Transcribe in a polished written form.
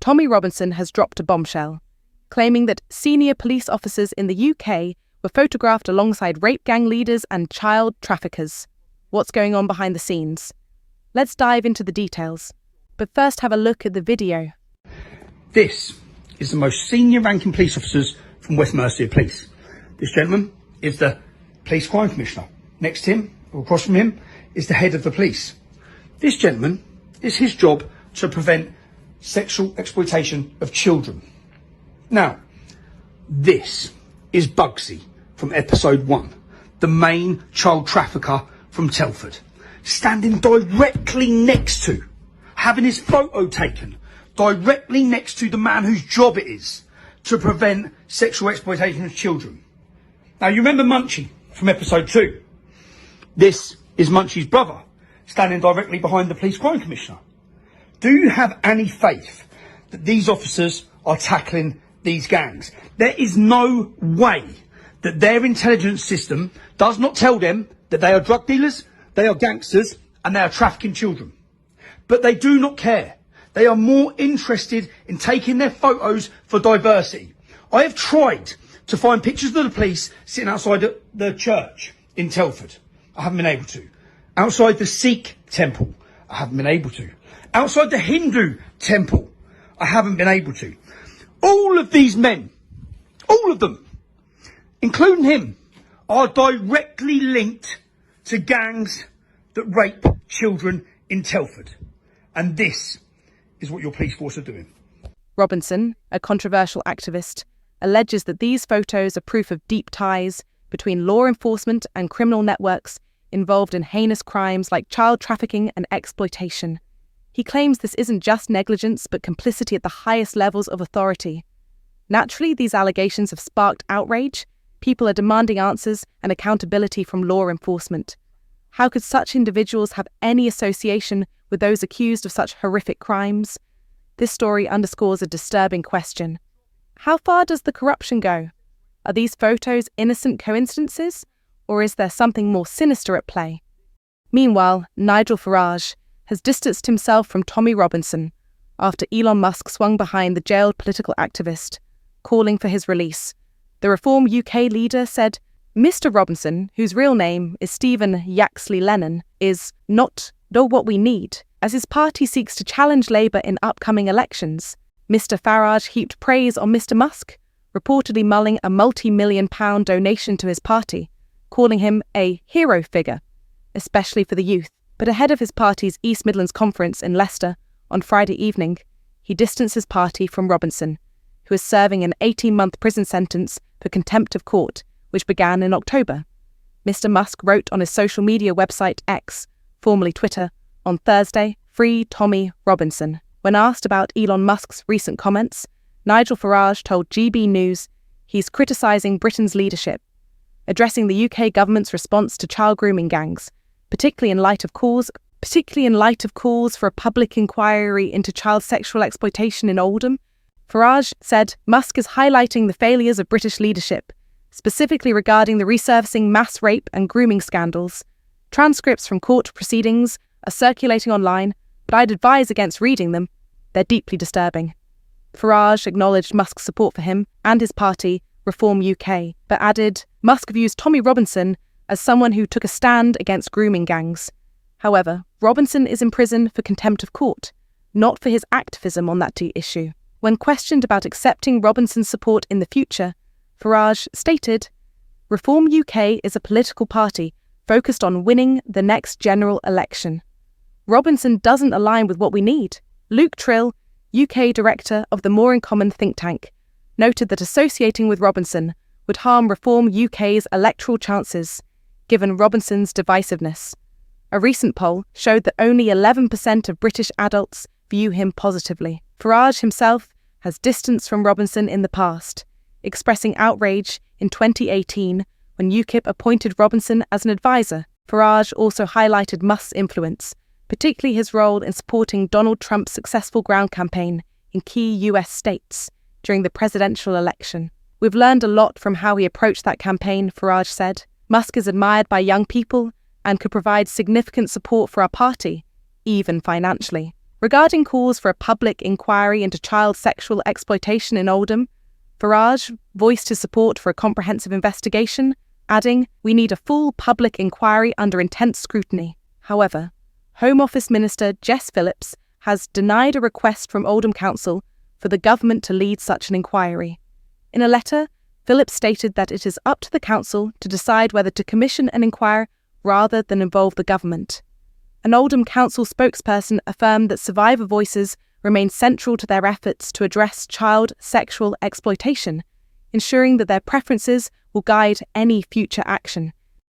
Tommy Robinson has dropped a bombshell, claiming that senior police officers in the UK were photographed alongside rape gang leaders and child traffickers. What's going on behind the scenes? Let's dive into the details, but first have a look at the video. This is the most senior ranking police officers from West Mercia Police. This gentleman is the Police Crime Commissioner. Next to him, or across from him, is the head of the police. This gentleman, it's his job to prevent sexual exploitation of children. Now, this is Bugsy from episode 1, the main child trafficker from Telford, standing directly next to, having his photo taken, directly next to the man whose job it is to prevent sexual exploitation of children. Now, you remember Munchie from episode 2. This is Munchie's brother, standing directly behind the Police Crime Commissioner. Do you have any faith that these officers are tackling these gangs? There is no way that their intelligence system does not tell them that they are drug dealers, they are gangsters, and they are trafficking children. But they do not care. They are more interested in taking their photos for diversity. I have tried to find pictures of the police sitting outside the church in Telford. I haven't been able to. Outside the Sikh temple. I haven't been able to. Outside the Hindu temple. I haven't been able to. All of these men, all of them, including him, are directly linked to gangs that rape children in Telford. And this is what your police force are doing. Robinson, a controversial activist, alleges that these photos are proof of deep ties between law enforcement and criminal networks involved in heinous crimes like child trafficking and exploitation. He claims this isn't just negligence but complicity at the highest levels of authority. Naturally, these allegations have sparked outrage. People are demanding answers and accountability from law enforcement. How could such individuals have any association with those accused of such horrific crimes? This story underscores a disturbing question. How far does the corruption go? Are these photos innocent coincidences, or is there something more sinister at play? Meanwhile, Nigel Farage has distanced himself from Tommy Robinson after Elon Musk swung behind the jailed political activist, calling for his release. The Reform UK leader said, "Mr. Robinson, whose real name is Stephen Yaxley Lennon, is not what we need, as his party seeks to challenge Labour in upcoming elections." Mr. Farage heaped praise on Mr. Musk, reportedly mulling a multi-million-pound donation to his party, calling him a hero figure, especially for the youth. But ahead of his party's East Midlands conference in Leicester on Friday evening, he distanced his party from Robinson, who is serving an 18-month prison sentence for contempt of court, which began in October. Mr. Musk wrote on his social media website X, formerly Twitter, on Thursday, "Free Tommy Robinson." When asked about Elon Musk's recent comments, Nigel Farage told GB News he's criticising Britain's leadership, addressing the UK government's response to child grooming gangs, particularly in light of calls for a public inquiry into child sexual exploitation in Oldham. Farage said Musk is highlighting the failures of British leadership, specifically regarding the resurfacing mass rape and grooming scandals. Transcripts from court proceedings are circulating online, but I'd advise against reading them. They're deeply disturbing. Farage acknowledged Musk's support for him and his party, Reform UK, but added Musk views Tommy Robinson as someone who took a stand against grooming gangs. However, Robinson is in prison for contempt of court, not for his activism on that issue. When questioned about accepting Robinson's support in the future, Farage stated, "Reform UK is a political party focused on winning the next general election. Robinson doesn't align with what we need." Luke Trill, UK director of the More in Common think tank, noted that associating with Robinson would harm Reform UK's electoral chances, given Robinson's divisiveness. A recent poll showed that only 11% of British adults view him positively. Farage himself has distanced from Robinson in the past, expressing outrage in 2018 when UKIP appointed Robinson as an advisor. Farage also highlighted Musk's influence, particularly his role in supporting Donald Trump's successful ground campaign in key US states during the presidential election. "We've learned a lot from how he approached that campaign," Farage said. "Musk is admired by young people and could provide significant support for our party, even financially." Regarding calls for a public inquiry into child sexual exploitation in Oldham, Farage voiced his support for a comprehensive investigation, adding, "We need a full public inquiry under intense scrutiny." However, Home Office Minister Jess Phillips has denied a request from Oldham Council for the government to lead such an inquiry. In a letter, Phillips stated that it is up to the council to decide whether to commission an inquiry rather than involve the government. An Oldham Council spokesperson affirmed that survivor voices remain central to their efforts to address child sexual exploitation, ensuring that their preferences will guide any future action.